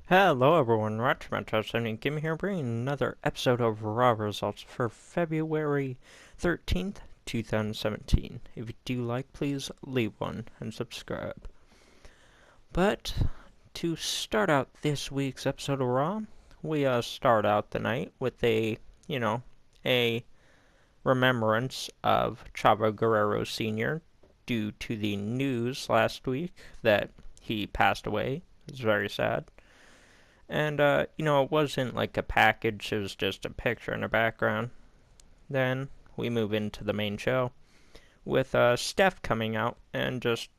Hello everyone, Ratchet and Kim here bringing another episode of Raw Results for February 13th, 2017. If you do like, please leave one and subscribe. But to start out this week's episode of Raw, we start out the night with a remembrance of Chavo Guerrero Sr. due to the news last week that he passed away. It's very sad. And, it wasn't like a package, it was just a picture in the background. Then we move into the main show with Steph coming out and just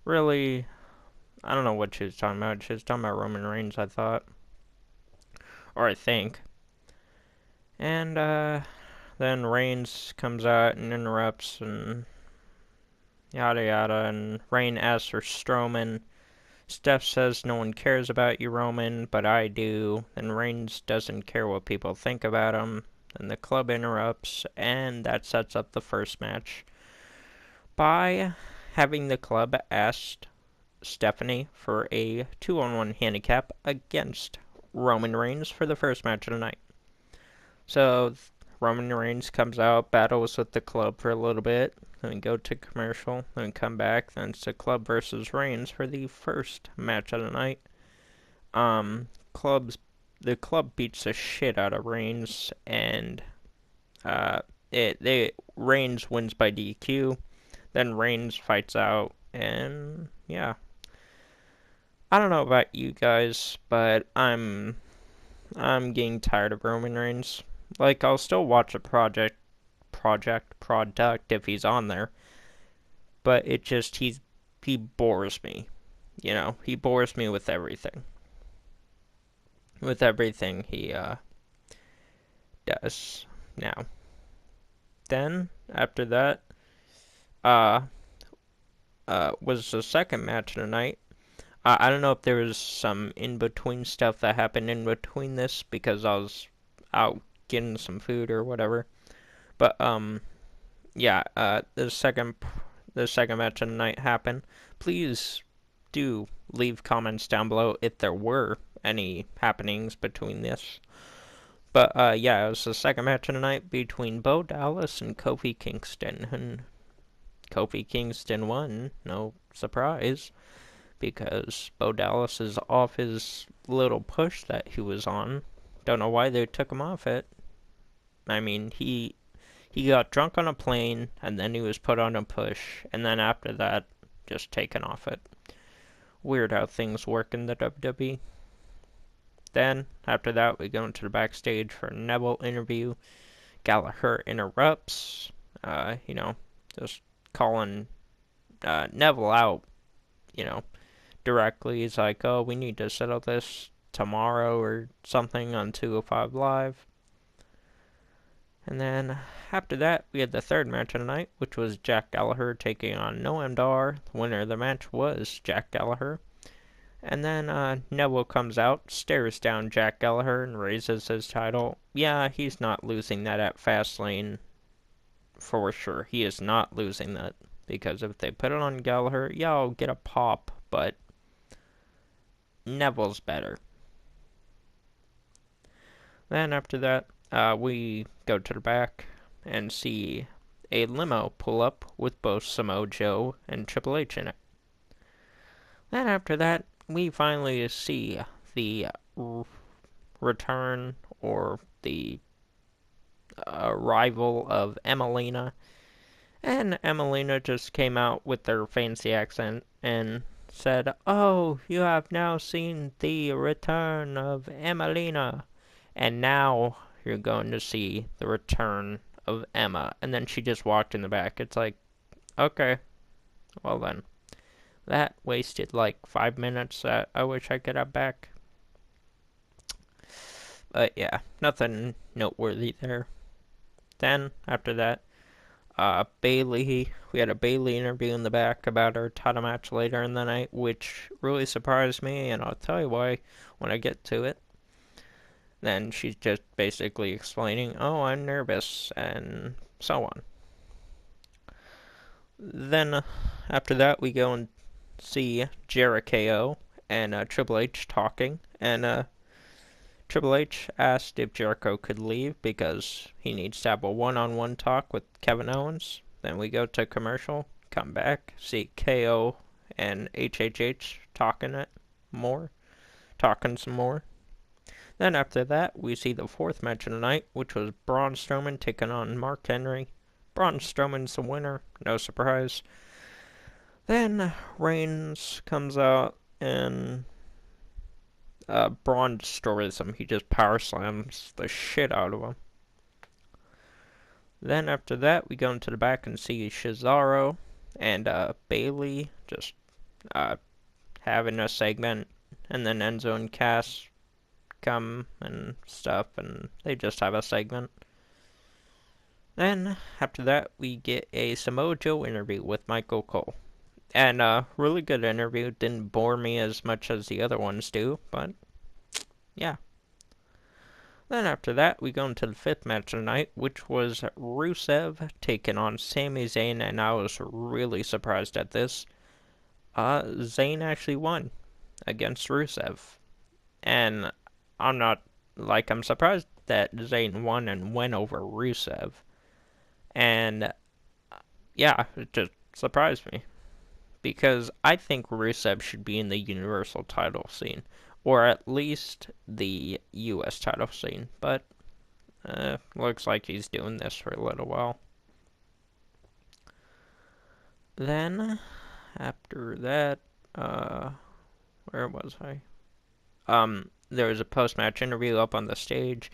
really, I don't know what she was talking about. She was talking about Roman Reigns, I thought. Or I think. And, then Reigns comes out and interrupts and yada yada. And Reigns asks for Strowman. Steph says no one cares about you, Roman, but I do. And Reigns doesn't care what people think about him. And the club interrupts, and that sets up the first match by having the club ask Stephanie for a 2-on-1 handicap against Roman Reigns for the first match of the night. So Roman Reigns comes out, battles with the club for a little bit, then go to commercial, then come back, then it's the club versus Reigns for the first match of the night. The club beats the shit out of Reigns, and Reigns wins by DQ. Then Reigns fights out, and yeah, I don't know about you guys, but I'm getting tired of Roman Reigns. Like, I'll still watch a product if he's on there, but he bores me. He bores me with everything. With everything he does now. Then after that, was the second match of the night. I don't know if there was some in between stuff that happened in between this because I was out getting some food or whatever. But yeah, the second match of the night happened. Please do leave comments down below if there were any happenings between this. But yeah, it was the second match of the night between Bo Dallas and Kofi Kingston, and Kofi Kingston won. No surprise, because Bo Dallas is off his little push that he was on. Don't know why they took him off it. I mean, he got drunk on a plane, and then he was put on a push, and then after that, just taken off it. Weird how things work in the WWE. Then, after that, we go into the backstage for a Neville interview. Gallagher interrupts, just calling Neville out, directly. He's like, oh, we need to settle this tomorrow or something on 205 Live. And then after that, we had the third match of the night, which was Jack Gallagher taking on Noam Dar. The winner of the match was Jack Gallagher. And then Neville comes out, stares down Jack Gallagher, and raises his title. Yeah, he's not losing that at Fastlane for sure. He is not losing that, because if they put it on Gallagher, yeah, I'll get a pop, but Neville's better. Then after that, we go to the back and see a limo pull up with both Samoa Joe and Triple H in it. Then after that, we finally see the return or the arrival of Emelina. And Emelina just came out with their fancy accent and said, oh, you have now seen the return of Emelina. And now you're going to see the return of Emma. And then she just walked in the back. It's like, okay, well then. That wasted like 5 minutes that I wish I could have back. But yeah, nothing noteworthy there. Then, after that, Bayley, we had a Bayley interview in the back about her title match later in the night, which really surprised me, and I'll tell you why when I get to it. Then she's just basically explaining, oh, I'm nervous, and so on. Then, after that, we go see Jericho and Triple H talking, and Triple H asked if Jericho could leave because he needs to have a one-on-one talk with Kevin Owens. Then we go to commercial, come back, see KO and HHH talking some more. Then after that, we see the fourth match of the night, which was Braun Strowman taking on Mark Henry. Braun Strowman's the winner, no surprise. Then Reigns comes out and Braun destroys him. He just power slams the shit out of him. Then after that, we go into the back and see Cesaro and Bailey just uh, having a segment, and then Enzo and Cass come and stuff, and they just have a segment. Then after that, we get a Samoa Joe interview with Michael Cole. And a really good interview. Didn't bore me as much as the other ones do, but yeah. Then after that, we go into the fifth match of the night, which was Rusev taking on Sami Zayn, and I was really surprised at this. Zayn actually won against Rusev, and I'm surprised that Zayn won and went over Rusev, and yeah, it just surprised me. Because I think Rusev should be in the Universal title scene, or at least the US title scene, but looks like he's doing this for a little while. Then, after that, where was I? There was a post-match interview up on the stage.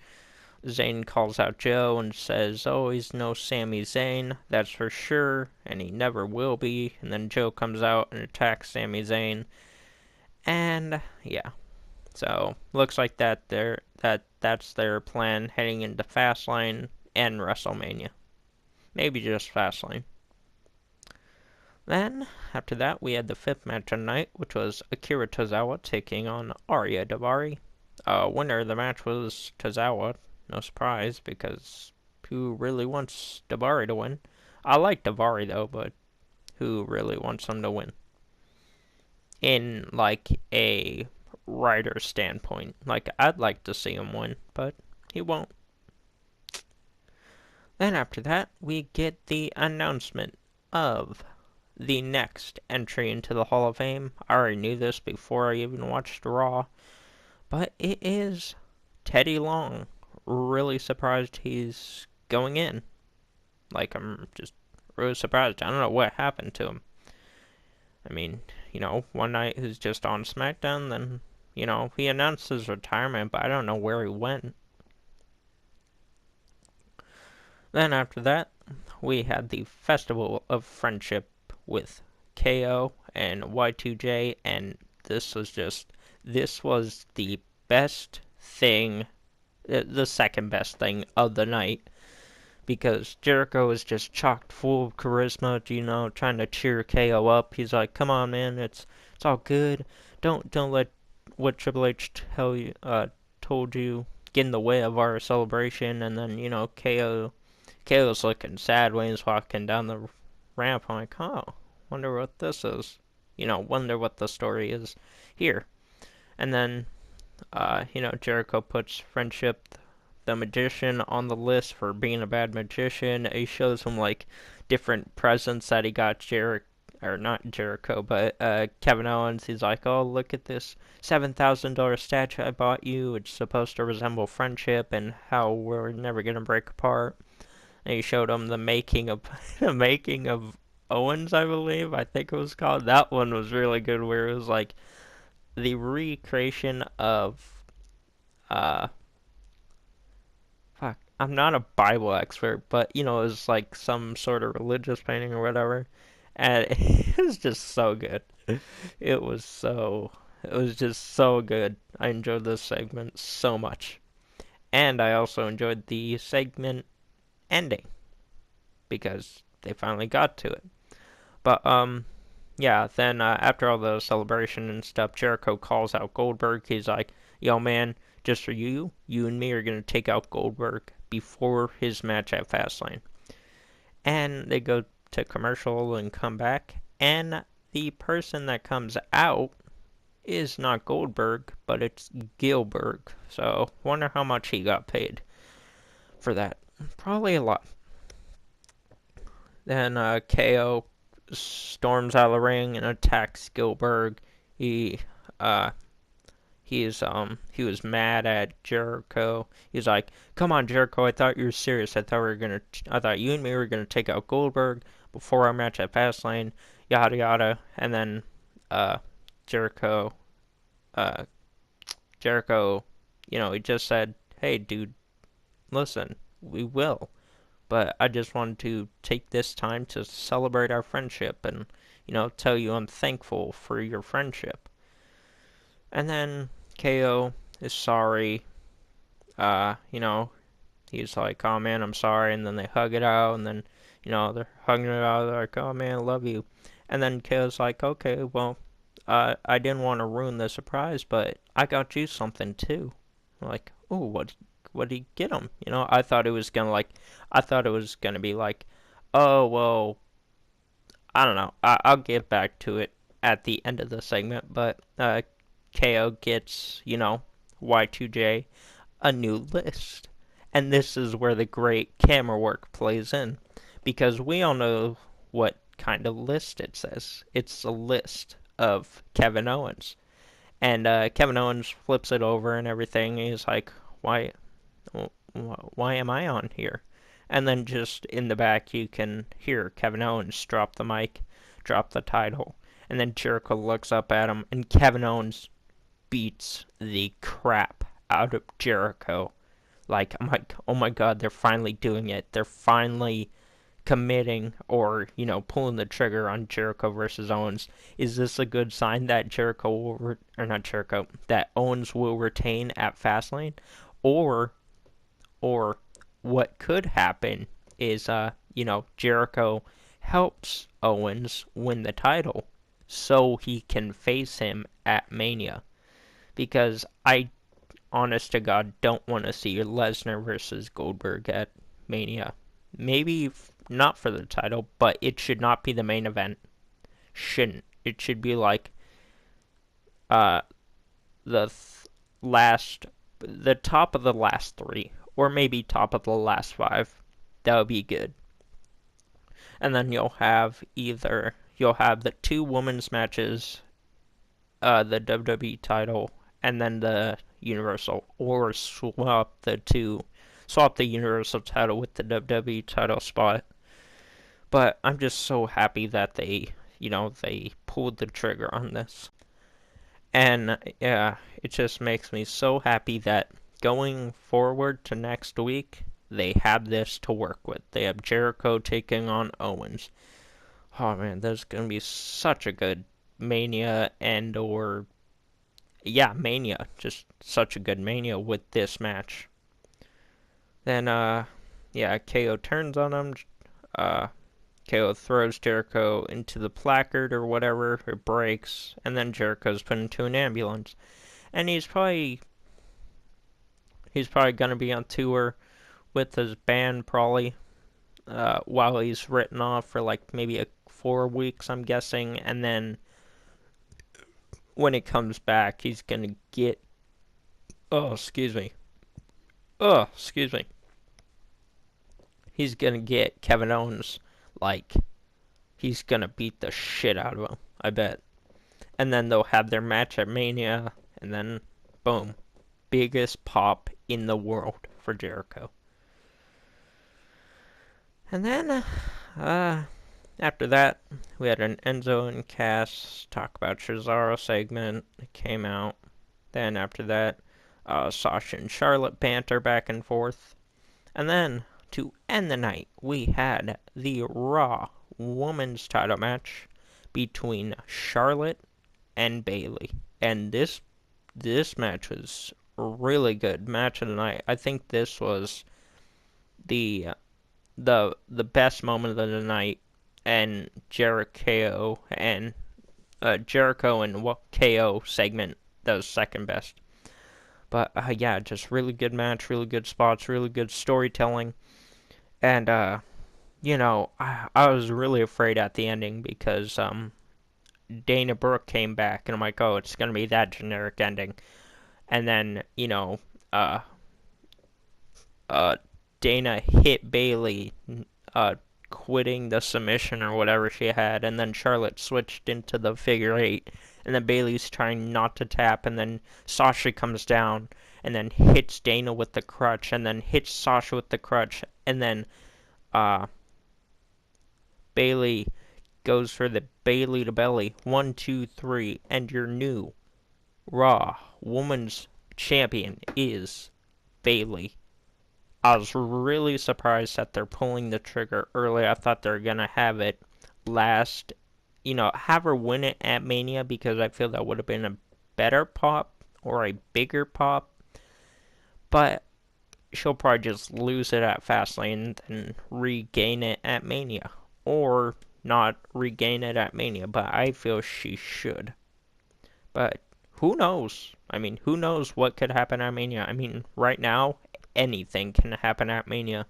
Zayn calls out Joe and says, "Oh, he's no Sami Zayn, that's for sure, and he never will be." And then Joe comes out and attacks Sami Zayn, and yeah, so looks like that's their plan heading into Fastlane and WrestleMania, maybe just Fastlane. Then after that, we had the fifth match of the night, which was Akira Tozawa taking on Arya Daivari. Winner of the match was Tozawa. No surprise, because who really wants Daivari to win? I like Daivari though, but who really wants him to win? In like a writer standpoint, like I'd like to see him win, but he won't. Then after that, we get the announcement of the next entry into the Hall of Fame. I already knew this before I even watched Raw, but it is Teddy Long. Really surprised he's going in. Like, I'm just really surprised. I don't know what happened to him. I mean, one night he's just on SmackDown, then, he announced his retirement, but I don't know where he went. Then after that, we had the Festival of Friendship with KO and Y2J, and this was the best thing, the second best thing of the night, because Jericho was just chock full of charisma, trying to cheer KO up. He's like, "Come on, man, it's all good. Don't let what Triple H told you get in the way of our celebration." And then KO's looking sad when he's walking down the ramp. I'm like, "Oh, wonder what this is. Wonder what the story is here." And then Jericho puts Friendship the Magician on the list for being a bad magician. He shows him like different presents that he got not Jericho, but Kevin Owens. He's like, "Oh, look at this $7,000 statue I bought you. It's supposed to resemble friendship and how we're never gonna break apart." And he showed him the making of the making of Owens, I believe. I think it was called. That one was really good, where it was like the recreation of fuck, I'm not a Bible expert, but it was like some sort of religious painting or whatever, and it was just so good. It was just so good. I enjoyed this segment so much, and I also enjoyed the segment ending because they finally got to it. But yeah, then after all the celebration and stuff, Jericho calls out Goldberg. He's like, "Yo, man, just for you and me are going to take out Goldberg before his match at Fastlane." And they go to commercial and come back. And the person that comes out is not Goldberg, but it's Gilberg. So, wonder how much he got paid for that. Probably a lot. Then KO storms out of the ring and attacks Gilberg. He uh he was mad at Jericho. He's like, "Come on, Jericho! I thought you were serious. I thought you and me were gonna take out Goldberg before our match at Fastlane." Yada yada. And then uh Jericho uh Jericho, he just said, "Hey, dude, listen, we will, but I just wanted to take this time to celebrate our friendship and, tell you I'm thankful for your friendship." And then KO is sorry. He's like, "Oh man, I'm sorry." And then they hug it out, and then, they're hugging it out. They're like, "Oh man, I love you." And then KO's like, "Okay, well, I didn't want to ruin the surprise, but I got you something too." I'm like, "Oh, what did he get him?" I thought it was gonna be like, "Oh well, I don't know. I'll get back to it at the end of the segment." But KO gets, Y2J a new list. And this is where the great camera work plays in. Because we all know what kind of list it says. It's a list of Kevin Owens. And Kevin Owens flips it over and everything. He's like, why am I on here? And then just in the back, you can hear Kevin Owens drop the mic, drop the title. And then Jericho looks up at him, and Kevin Owens beats the crap out of Jericho. Like, I'm like, oh my god, they're finally doing it. They're finally committing or, pulling the trigger on Jericho versus Owens. Is this a good sign that that Owens will retain at Fastlane? Or, what could happen is, Jericho helps Owens win the title so he can face him at Mania. Because I, honest to God, don't want to see Lesnar versus Goldberg at Mania. Maybe not for the title, but it should not be the main event. Shouldn't. It should be like uh the the top of the last three, or maybe top of the last five. That would be good. And then you'll have the two women's matches, the WWE title, and then the Universal, or swap the Universal title with the WWE title spot. But I'm just so happy that they pulled the trigger on this. And yeah, it just makes me so happy that going forward to next week, they have this to work with. They have Jericho taking on Owens. Oh man, there's gonna be such a good Mania Mania. Just such a good Mania with this match. Then KO turns on him. Uh, KO throws Jericho into the placard or whatever. It breaks, and then Jericho's put into an ambulance. And he's probably gonna be on tour with his band probably while he's written off for like maybe 4 weeks, I'm guessing, and then when it comes back, he's gonna get. Oh, excuse me. Oh, excuse me. He's gonna get Kevin Owens, like, he's gonna beat the shit out of him, I bet. And then they'll have their match at Mania, and then, boom. Biggest pop in the world for Jericho. And then, after that, we had an Enzo and Cass talk about Cesaro segment. It came out. Then after that, Sasha and Charlotte banter back and forth. And then, to end the night, we had the Raw Women's title match between Charlotte and Bayley. And this match was a really good match of the night. I think this was the best moment of the night, and Jericho and KO segment, that was second best. But just really good match, really good spots, really good storytelling. And I was really afraid at the ending because Dana Brooke came back, and I'm like, oh, it's gonna be that generic ending. And then, uh, uh, Dana hit Bailey, uh, quitting the submission or whatever she had, and then Charlotte switched into the figure eight, and then Bailey's trying not to tap, and then Sasha comes down, and then hits Dana with the crutch, and then hits Sasha with the crutch, and then, uh, Bailey goes for the Bailey to belly. 1, 2, 3, and your new Raw Women's Champion is Bailey. I was really surprised that they're pulling the trigger early. I thought they were going to have it last, have her win it at Mania, because I feel that would have been a better pop or a bigger pop. But she'll probably just lose it at Fastlane and regain it at Mania. Or not regain it at Mania, but I feel she should. But who knows? I mean, who knows what could happen at Mania? I mean, right now, anything can happen at Mania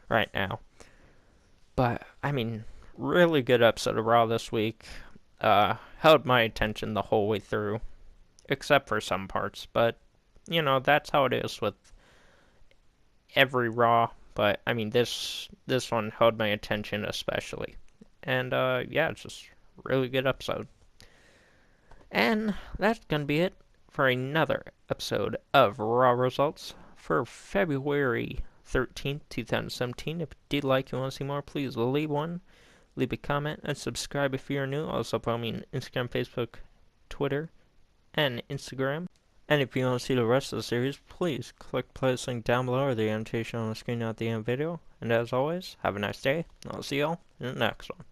right now. But, I mean, really good episode of Raw this week. Held my attention the whole way through, except for some parts. But, that's how it is with every Raw. But, I mean, this one held my attention especially. And, yeah, it's just really good episode. And that's going to be it for another episode of Raw Results for February 13th, 2017. If you did like, you want to see more, please leave one. Leave a comment and subscribe if you're new. Also follow me on Instagram, Facebook, Twitter, and Instagram. And if you want to see the rest of the series, please click play link down below or the annotation on the screen at the end of the video. And as always, have a nice day. I'll see y'all in the next one.